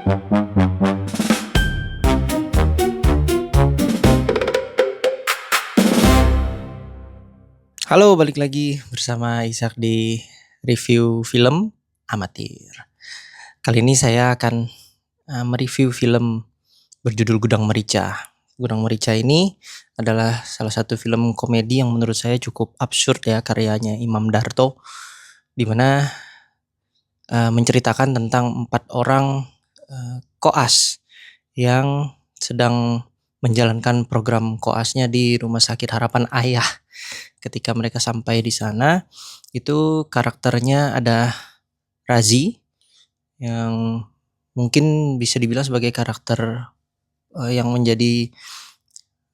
Halo, balik lagi bersama Ishak di review film amatir. Kali ini saya akan mereview film berjudul Gudang Merica. Gudang Merica ini adalah salah satu film komedi yang menurut saya cukup absurd ya, karyanya Imam Darto, di mana menceritakan tentang 4 orang koas yang sedang menjalankan program koasnya di Rumah Sakit Harapan Ayah. Ketika mereka sampai di sana, itu karakternya ada Razi yang mungkin bisa dibilang sebagai karakter yang menjadi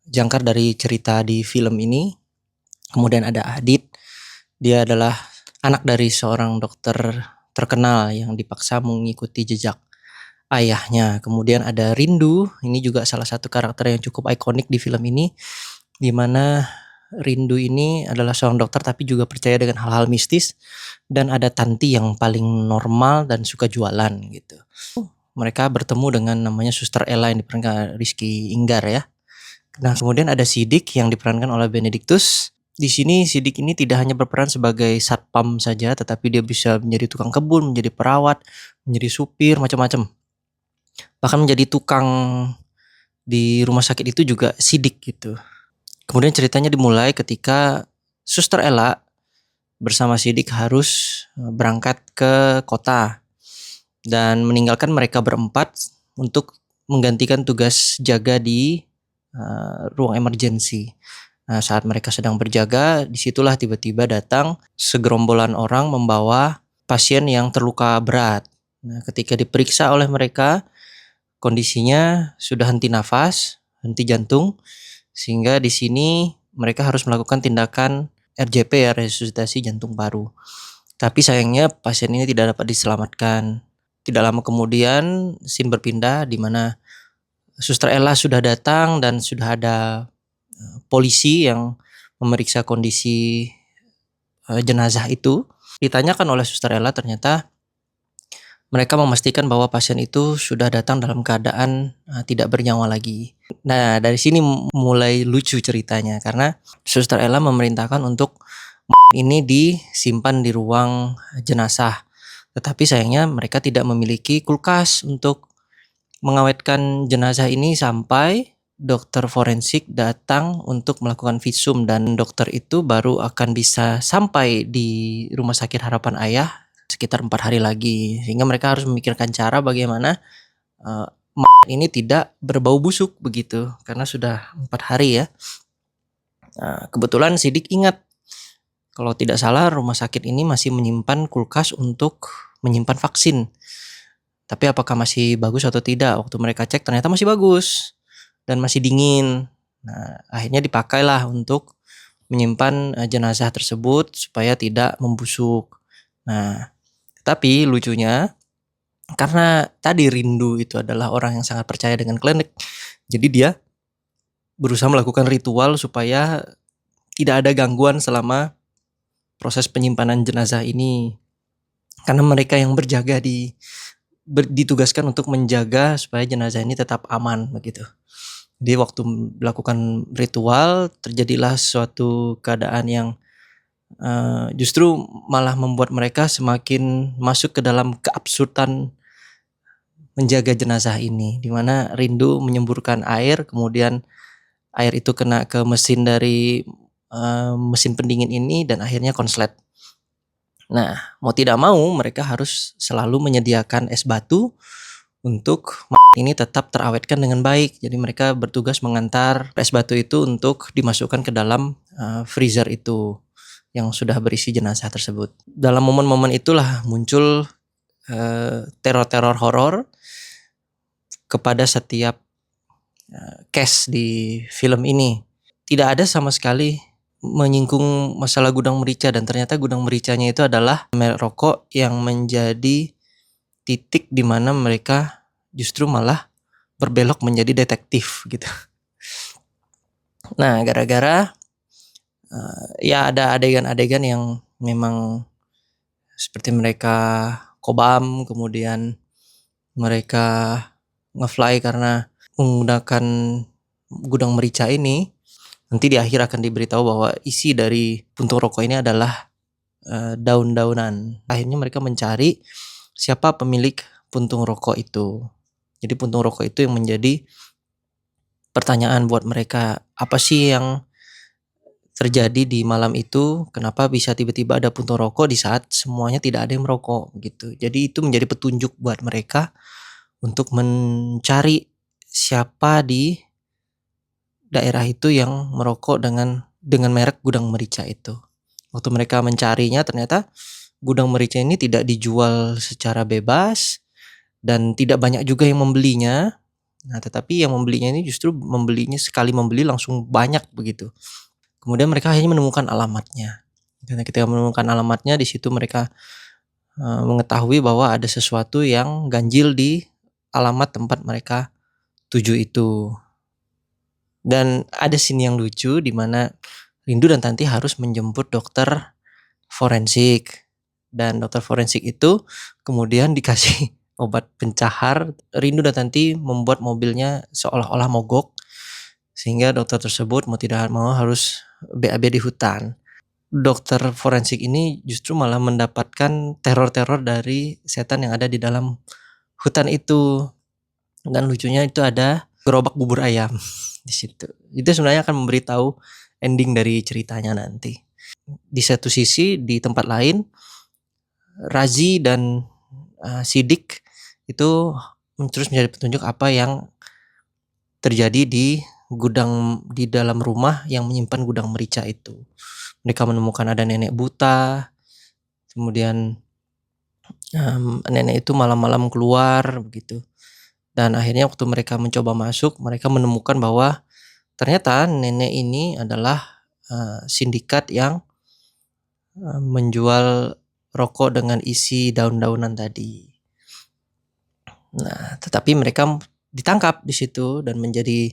jangkar dari cerita di film ini. Kemudian ada Adit, dia adalah anak dari seorang dokter terkenal yang dipaksa mengikuti jejak ayahnya. Kemudian ada Rindu, ini juga salah satu karakter yang cukup ikonik di film ini, di mana Rindu ini adalah seorang dokter tapi juga percaya dengan hal-hal mistis. Dan ada Tanti yang paling normal dan suka jualan gitu. Mereka bertemu dengan namanya Suster Ella yang diperankan Rizky Inggar ya. Nah, kemudian ada Sidik yang diperankan oleh Benedictus. Di sini Sidik ini tidak hanya berperan sebagai satpam saja, tetapi dia bisa menjadi tukang kebun, menjadi perawat, menjadi supir, macam-macam. Bahkan menjadi tukang di rumah sakit itu juga Sidik gitu. Kemudian ceritanya dimulai ketika Suster Ella bersama Sidik harus berangkat ke kota dan meninggalkan mereka berempat untuk menggantikan tugas jaga di ruang emergensi. Nah, saat mereka sedang berjaga, disitulah tiba-tiba datang segerombolan orang membawa pasien yang terluka berat. Nah, ketika diperiksa oleh mereka, kondisinya sudah henti nafas, henti jantung, sehingga di sini mereka harus melakukan tindakan RJP ya, resusitasi jantung paru. Tapi sayangnya pasien ini tidak dapat diselamatkan. Tidak lama kemudian scene berpindah di mana Suster Ella sudah datang dan sudah ada polisi yang memeriksa kondisi jenazah itu. Ditanyakan oleh Suster Ella, ternyata mereka memastikan bahwa pasien itu sudah datang dalam keadaan tidak bernyawa lagi. Nah, dari sini mulai lucu ceritanya karena Suster Ella memerintahkan untuk ini disimpan di ruang jenazah. Tetapi sayangnya mereka tidak memiliki kulkas untuk mengawetkan jenazah ini sampai dokter forensik datang untuk melakukan visum, dan dokter itu baru akan bisa sampai di Rumah Sakit Harapan Ayah sekitar 4 hari lagi, sehingga mereka harus memikirkan cara bagaimana ini tidak berbau busuk begitu karena sudah 4 hari ya. Kebetulan Sidik ingat kalau tidak salah rumah sakit ini masih menyimpan kulkas untuk menyimpan vaksin. Tapi apakah masih bagus atau tidak? Waktu mereka cek ternyata masih bagus dan masih dingin. Nah, akhirnya dipakailah untuk menyimpan jenazah tersebut supaya tidak membusuk. Nah, tapi lucunya karena tadi Rindu itu adalah orang yang sangat percaya dengan klinik. Jadi dia berusaha melakukan ritual supaya tidak ada gangguan selama proses penyimpanan jenazah ini. Karena mereka yang berjaga ditugaskan untuk menjaga supaya jenazah ini tetap aman begitu. Jadi waktu melakukan ritual terjadilah suatu keadaan yang justru malah membuat mereka semakin masuk ke dalam keabsurdan menjaga jenazah ini, di mana Rindu menyemburkan air, kemudian air itu kena ke mesin dari mesin pendingin ini dan akhirnya konslet. Nah, mau tidak mau mereka harus selalu menyediakan es batu untuk ini tetap terawetkan dengan baik. Jadi mereka bertugas mengantar es batu itu untuk dimasukkan ke dalam freezer itu yang sudah berisi jenazah tersebut. Dalam momen-momen itulah muncul teror-teror horor kepada setiap cast di film ini. Tidak ada sama sekali menyinggung masalah gudang merica, dan ternyata gudang mericanya itu adalah merek rokok yang menjadi titik di mana mereka justru malah berbelok menjadi detektif gitu. Nah, gara-gara ya ada adegan-adegan yang memang seperti mereka kobam, kemudian mereka nge-fly karena menggunakan gudang merica ini, nanti di akhir akan diberitahu bahwa isi dari puntung rokok ini adalah daun-daunan. Akhirnya mereka mencari siapa pemilik puntung rokok itu. Jadi puntung rokok itu yang menjadi pertanyaan buat mereka, apa sih yang terjadi di malam itu, kenapa bisa tiba-tiba ada puntung rokok di saat semuanya tidak ada yang merokok gitu. Jadi itu menjadi petunjuk buat mereka untuk mencari siapa di daerah itu yang merokok dengan merek gudang merica itu. Waktu mereka mencarinya ternyata gudang merica ini tidak dijual secara bebas dan tidak banyak juga yang membelinya. Nah, tetapi yang membelinya ini justru membelinya sekali membeli langsung banyak begitu. Kemudian mereka akhirnya menemukan alamatnya. Karena ketika menemukan alamatnya di situ mereka mengetahui bahwa ada sesuatu yang ganjil di alamat tempat mereka tuju itu. Dan ada scene yang lucu di mana Rindu dan Tanti harus menjemput dokter forensik. Dan dokter forensik itu kemudian dikasih obat pencahar. Rindu dan Tanti membuat mobilnya seolah-olah mogok, sehingga dokter tersebut mau tidak mau harus BAB di hutan. Dokter forensik ini justru malah mendapatkan teror-teror dari setan yang ada di dalam hutan itu. Dan lucunya itu ada gerobak bubur ayam di situ. Itu sebenarnya akan memberitahu ending dari ceritanya nanti. Di satu sisi, di tempat lain, Razi dan Sidik itu terus menjadi petunjuk apa yang terjadi di dalam rumah yang menyimpan gudang merica itu. Mereka menemukan ada nenek buta, kemudian nenek itu malam-malam keluar begitu. Dan akhirnya waktu mereka mencoba masuk, mereka menemukan bahwa ternyata nenek ini adalah sindikat yang menjual rokok dengan isi daun-daunan tadi. Nah, tetapi mereka ditangkap di situ dan menjadi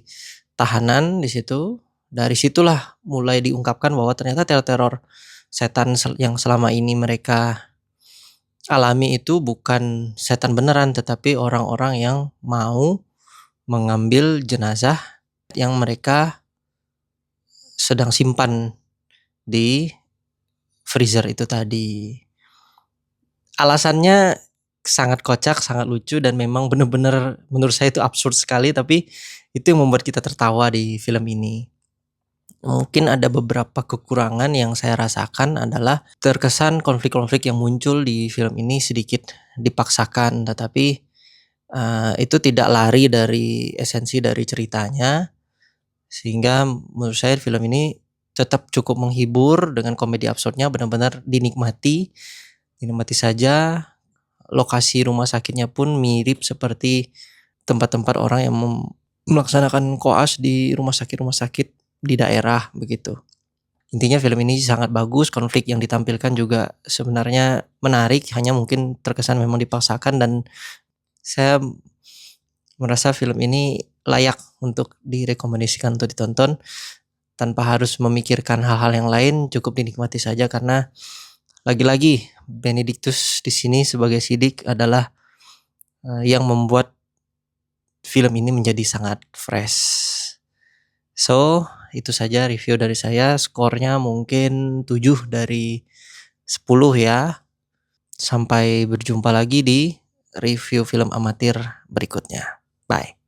tahanan di situ. Dari situlah mulai diungkapkan bahwa ternyata teror setan yang selama ini mereka alami itu bukan setan beneran, tetapi orang-orang yang mau mengambil jenazah yang mereka sedang simpan di freezer itu tadi. Alasannya sangat kocak, sangat lucu, dan memang benar-benar menurut saya itu absurd sekali, tapi itu yang membuat kita tertawa di film ini. Mungkin ada beberapa kekurangan yang saya rasakan adalah terkesan konflik-konflik yang muncul di film ini sedikit dipaksakan, tetapi itu tidak lari dari esensi dari ceritanya, sehingga menurut saya film ini tetap cukup menghibur dengan komedi absurdnya, benar-benar dinikmati saja. Lokasi rumah sakitnya pun mirip seperti tempat-tempat orang yang melaksanakan koas di rumah sakit di daerah begitu. Intinya film ini sangat bagus, konflik yang ditampilkan juga sebenarnya menarik, hanya mungkin terkesan memang dipaksakan, dan saya merasa film ini layak untuk direkomendasikan untuk ditonton tanpa harus memikirkan hal-hal yang lain, cukup dinikmati saja karena lagi-lagi Benedictus di sini sebagai Sidik adalah yang membuat film ini menjadi sangat fresh. So, itu saja review dari saya. Skornya mungkin 7 dari 10 ya. Sampai berjumpa lagi di review film amatir berikutnya. Bye.